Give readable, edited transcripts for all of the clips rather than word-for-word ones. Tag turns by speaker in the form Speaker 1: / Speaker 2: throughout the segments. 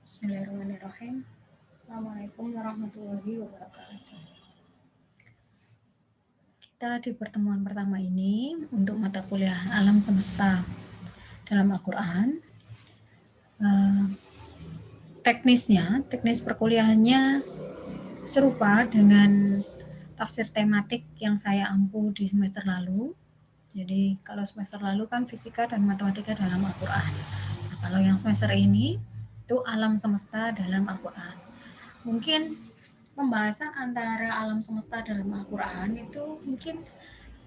Speaker 1: Bismillahirrahmanirrahim. Assalamualaikum warahmatullahi wabarakatuh. Kita di pertemuan pertama ini untuk mata kuliah alam semesta dalam Al-Quran. Teknis perkuliahannya serupa dengan tafsir tematik yang saya ampu di semester lalu. Jadi kalau semester lalu kan fisika dan matematika dalam Al-Quran. Nah, kalau yang semester ini itu alam semesta dalam Al-Quran. Mungkin pembahasan antara alam semesta dalam Al-Quran itu mungkin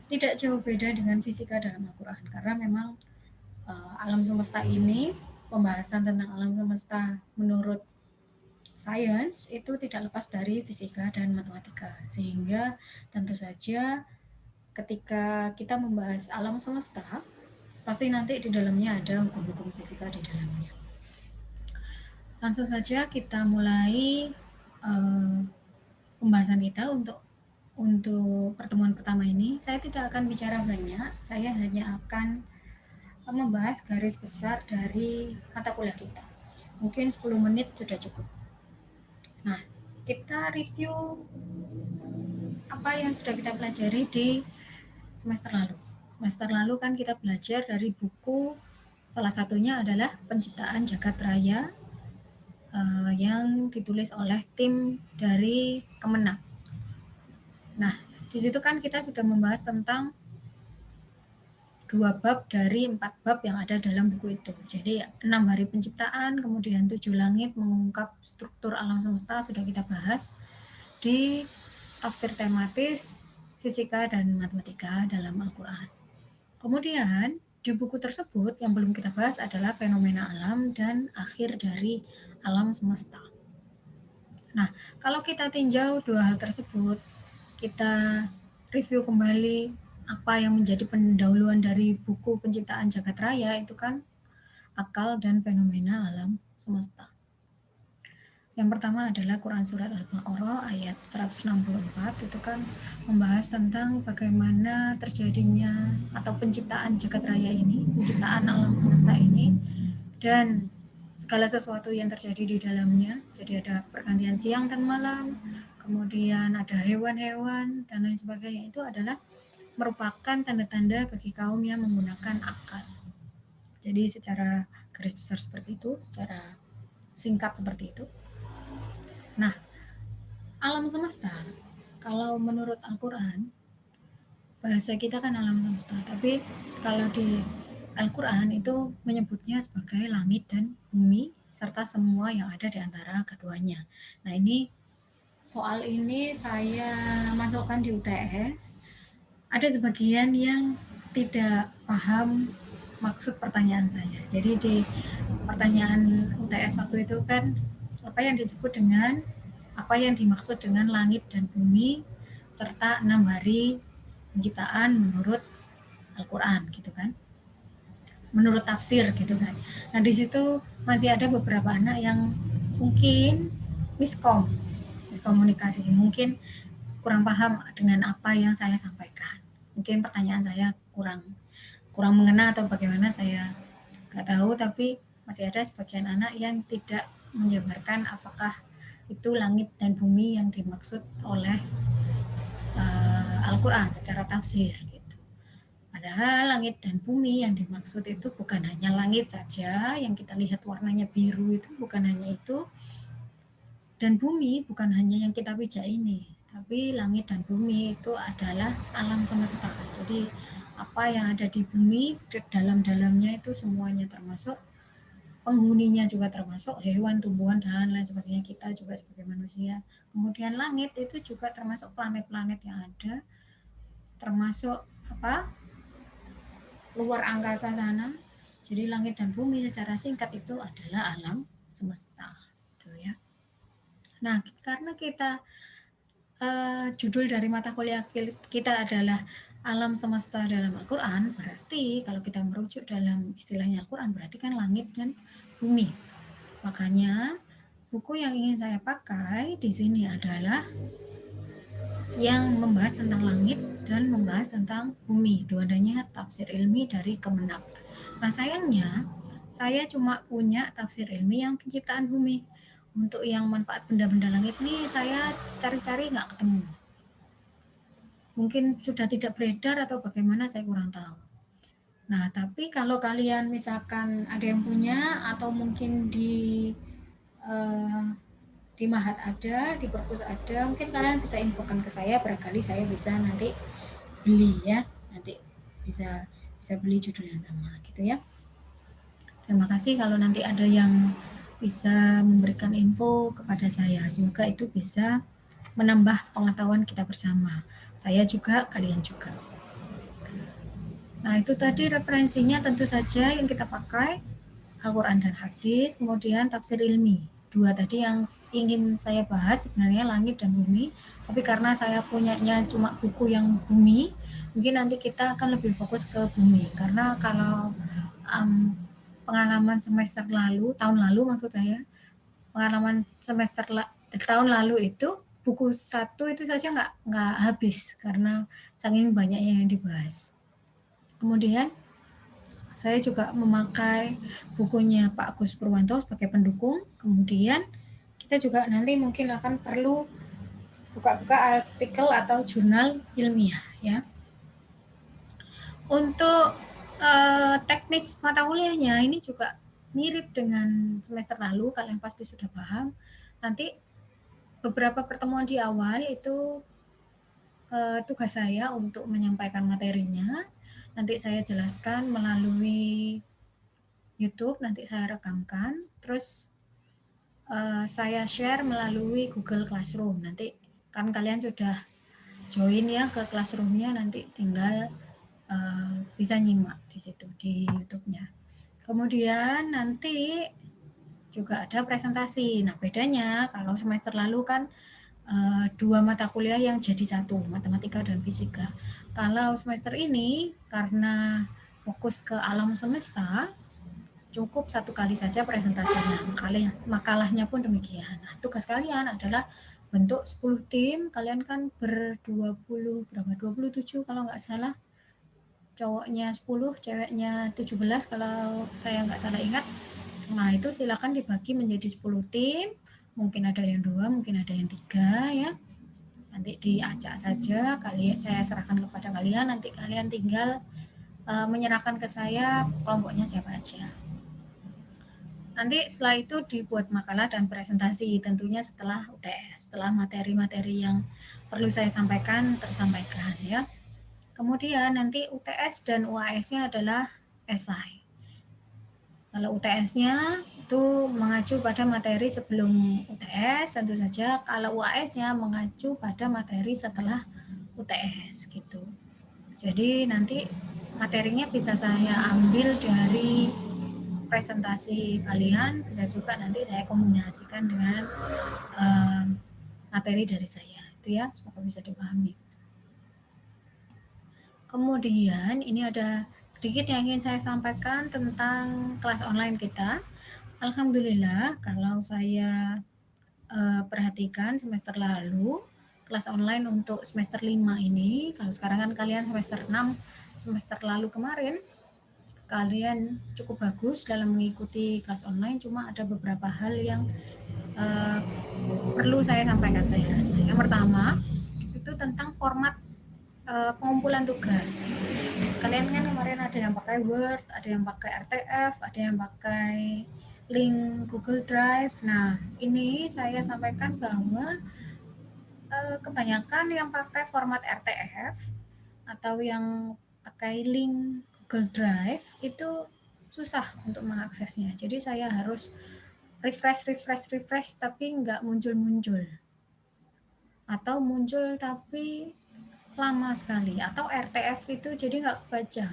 Speaker 1: tidak jauh beda dengan fisika dalam Al-Quran, karena memang alam semesta ini, pembahasan tentang alam semesta menurut sains itu tidak lepas dari fisika dan matematika, sehingga tentu saja ketika kita membahas alam semesta pasti nanti di dalamnya ada hukum-hukum fisika di dalamnya. Langsung saja kita mulai pembahasan kita untuk pertemuan pertama ini. Saya tidak akan bicara banyak, saya hanya akan membahas garis besar dari mata kuliah kita. Mungkin 10 menit sudah cukup. Nah, kita review apa yang sudah kita pelajari di semester lalu. Semester lalu kan kita belajar dari buku, salah satunya adalah Penciptaan Jagat Raya yang ditulis oleh tim dari Kemenang. Nah, di situ kan kita sudah membahas tentang 2 bab dari 4 bab yang ada dalam buku itu. Jadi 6 hari penciptaan, kemudian 7 langit, mengungkap struktur alam semesta sudah kita bahas di tafsir tematis fisika dan matematika dalam Al-Quran. Kemudian di buku tersebut yang belum kita bahas adalah fenomena alam dan akhir dari alam semesta. Nah, kalau kita tinjau 2 hal tersebut, kita review kembali apa yang menjadi pendahuluan dari buku Penciptaan Jagat Raya itu kan akal dan fenomena alam semesta. Yang pertama adalah Quran Surat Al-Baqarah ayat 164, itu kan membahas tentang bagaimana terjadinya atau penciptaan Jagat Raya ini, penciptaan alam semesta ini, dan segala sesuatu yang terjadi di dalamnya. Jadi ada pergantian siang dan malam, kemudian ada hewan-hewan dan lain sebagainya. Itu adalah merupakan tanda-tanda bagi kaum yang menggunakan akal. Jadi secara garis besar seperti itu, secara singkat seperti itu. Nah, alam semesta, kalau menurut Al-Quran, bahasa kita kan alam semesta, tapi kalau di Al-Quran itu menyebutnya sebagai langit dan bumi, serta semua yang ada di antara keduanya. Nah, soal ini saya masukkan di UTS. Ada sebagian yang tidak paham maksud pertanyaan saya. Jadi di pertanyaan UTS waktu itu kan apa yang disebut dengan, apa yang dimaksud dengan langit dan bumi serta 6 hari penciptaan menurut Al-Quran gitu kan, menurut tafsir gitu kan. Nah di situ masih ada beberapa anak yang mungkin miskomunikasi, mungkin kurang paham dengan apa yang saya sampaikan. Mungkin pertanyaan saya kurang mengena atau bagaimana, saya nggak tahu, tapi masih ada sebagian anak yang tidak menjabarkan apakah itu langit dan bumi yang dimaksud oleh Al-Quran secara tafsir gitu. Padahal langit dan bumi yang dimaksud itu bukan hanya langit saja yang kita lihat warnanya biru, itu bukan hanya itu, dan bumi bukan hanya yang kita pijak ini, tapi langit dan bumi itu adalah alam semesta. Jadi apa yang ada di bumi, dalam-dalamnya itu semuanya, termasuk penghuninya juga, termasuk hewan, tumbuhan, dan lain sebagainya, kita juga sebagai manusia. Kemudian langit itu juga termasuk planet-planet yang ada, termasuk luar angkasa sana. Jadi langit dan bumi secara singkat itu adalah alam semesta, gitu ya. Nah, karena kita judul dari mata kuliah kita adalah alam semesta dalam Al-Quran, berarti kalau kita merujuk dalam istilahnya Al-Quran, berarti kan langit dan bumi. Makanya buku yang ingin saya pakai di sini adalah yang membahas tentang langit dan membahas tentang bumi. Dua-duanya tafsir ilmi dari Kemenang. Nah sayangnya saya cuma punya tafsir ilmi yang penciptaan bumi. Untuk yang manfaat benda-benda langit nih saya cari-cari nggak ketemu. Mungkin sudah tidak beredar atau bagaimana saya kurang tahu. Nah, tapi kalau kalian misalkan ada yang punya atau mungkin eh, di Mahat ada, di perpus ada, mungkin kalian bisa infokan ke saya, barangkali saya bisa nanti beli ya, nanti bisa bisa beli judul yang sama gitu ya. Terima kasih kalau nanti ada yang bisa memberikan info kepada saya. Semoga itu bisa menambah pengetahuan kita bersama. Saya juga, kalian juga. Nah, itu tadi referensinya tentu saja yang kita pakai Al-Quran dan hadis, kemudian tafsir ilmi. Dua tadi yang ingin saya bahas sebenarnya langit dan bumi, tapi karena saya punyanya cuma buku yang bumi, mungkin nanti kita akan lebih fokus ke bumi. Karena kalau pengalaman semester lalu, tahun lalu maksud saya, pengalaman semester tahun lalu itu buku satu itu saja nggak habis karena saking banyaknya yang dibahas. Kemudian saya juga memakai bukunya Pak Agus Purwanto sebagai pendukung. Kemudian kita juga nanti mungkin akan perlu buka-buka artikel atau jurnal ilmiah ya. Untuk teknis mata kuliahnya ini juga mirip dengan semester lalu, kalian pasti sudah paham. Nanti beberapa pertemuan di awal itu tugas saya untuk menyampaikan materinya. Nanti saya jelaskan melalui YouTube, nanti saya rekamkan, terus saya share melalui Google Classroom. Nanti kan kalian sudah join ya ke Classroom-nya, nanti tinggal bisa nyimak di situ di YouTube-nya. Kemudian nanti juga ada presentasi. Nah, bedanya kalau semester lalu kan dua mata kuliah yang jadi satu, matematika dan fisika. Kalau semester ini karena fokus ke alam semesta, cukup satu kali saja presentasinya. Makalahnya pun demikian. Nah, tugas kalian adalah bentuk 10 tim, kalian kan ber-20 berapa? 27 kalau nggak salah. Cowoknya 10, ceweknya 17 kalau saya nggak salah ingat. Nah, itu silakan dibagi menjadi 10 tim. Mungkin ada yang 2, mungkin ada yang 3 ya. Nanti diacak saja, saya serahkan kepada kalian, nanti kalian tinggal menyerahkan ke saya kelompoknya siapa aja. Nanti setelah itu dibuat makalah dan presentasi, tentunya setelah UTS, setelah materi-materi yang perlu saya sampaikan tersampaikan ya. Kemudian nanti UTS dan UAS-nya adalah esai. Kalau UTS-nya itu mengacu pada materi sebelum UTS, tentu saja. Kalau UAS-nya mengacu pada materi setelah UTS gitu. Jadi nanti materinya bisa saya ambil dari presentasi kalian, bisa juga nanti saya kombinasikan dengan materi dari saya. Itu ya, semoga bisa dipahami. Kemudian ini ada sedikit yang ingin saya sampaikan tentang kelas online kita. Alhamdulillah kalau saya perhatikan semester lalu, kelas online untuk semester 5 ini, kalau sekarang kan kalian semester 6, semester lalu kemarin, kalian cukup bagus dalam mengikuti kelas online, cuma ada beberapa hal yang perlu saya sampaikan saya rasa. Yang pertama, itu tentang format pengumpulan tugas. Kalian kan kemarin ada yang pakai Word, ada yang pakai RTF, ada yang pakai link Google Drive. Nah, ini saya sampaikan bahwa kebanyakan yang pakai format RTF atau yang pakai link Google Drive itu susah untuk mengaksesnya. Jadi saya harus refresh tapi nggak muncul-muncul. Atau muncul tapi lama sekali. Atau RTF itu jadi nggak baca.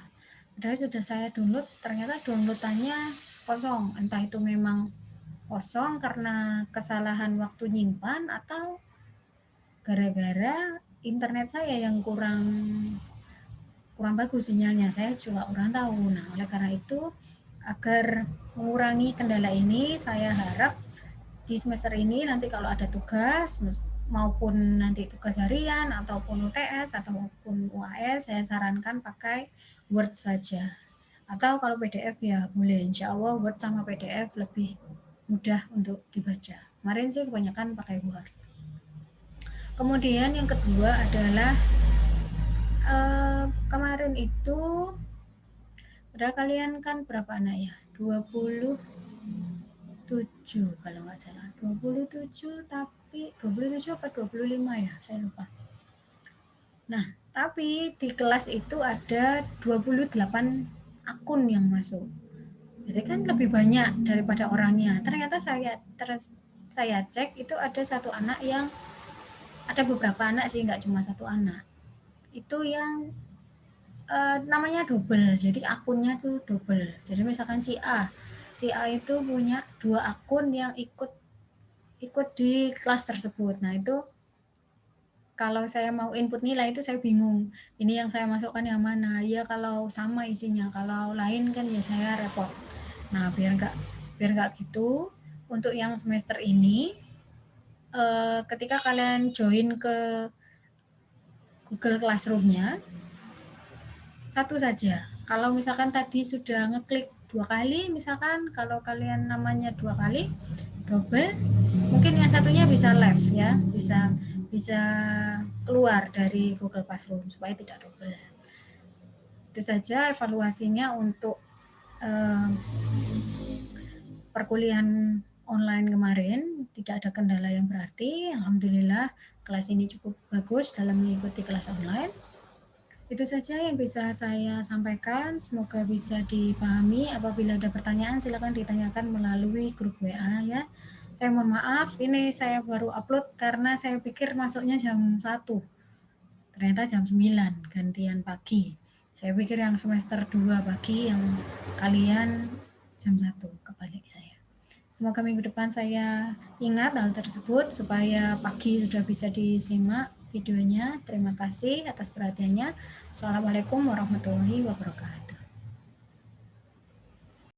Speaker 1: Padahal sudah saya download, ternyata downloadannya kosong. Entah itu memang kosong karena kesalahan waktu nyimpan atau gara-gara internet saya yang kurang bagus sinyalnya, saya juga kurang tahu. Nah, oleh karena itu agar mengurangi kendala ini, saya harap di semester ini nanti kalau ada tugas maupun nanti tugas harian ataupun UTS ataupun UAS, saya sarankan pakai Word saja. Atau kalau PDF ya boleh, insya Allah Word sama PDF lebih mudah untuk dibaca. Kemarin sih kebanyakan pakai Word. Kemudian yang kedua adalah kemarin itu padahal kalian kan berapa anak ya? 27 kalau nggak salah. 27 tapi 27 apa 25 ya? Saya lupa. Nah, tapi di kelas itu ada 28 akun yang masuk. Jadi kan lebih banyak daripada orangnya. Ternyata saya cek itu ada satu anak yang ada beberapa anak sih, nggak cuma satu anak. Itu yang namanya double. Jadi akunnya tuh double. Jadi misalkan si A itu punya 2 akun yang ikut di kelas tersebut. Nah, itu kalau saya mau input nilai itu saya bingung. Ini yang saya masukkan yang mana? Ya kalau sama isinya, kalau lain kan ya saya repot. Nah, biar nggak gitu, untuk yang semester ini ketika kalian join ke Google Classroom-nya, satu saja. Kalau misalkan tadi sudah ngeklik 2 kali, misalkan kalau kalian namanya 2 kali, double, mungkin yang satunya bisa live ya, bisa keluar dari Google Classroom supaya tidak double. Itu saja evaluasinya untuk perkuliahan online kemarin. Tidak ada kendala yang berarti. Alhamdulillah kelas ini cukup bagus dalam mengikuti kelas online. Itu saja yang bisa saya sampaikan. Semoga bisa dipahami. Apabila ada pertanyaan silakan ditanyakan melalui grup WA ya. Saya mohon maaf, ini saya baru upload karena saya pikir masuknya jam 1. Ternyata jam 9, gantian pagi. Saya pikir yang semester 2 pagi, yang kalian jam 1, kebalik saya. Semoga minggu depan saya ingat hal tersebut supaya pagi sudah bisa disimak videonya. Terima kasih atas perhatiannya. Assalamualaikum warahmatullahi wabarakatuh.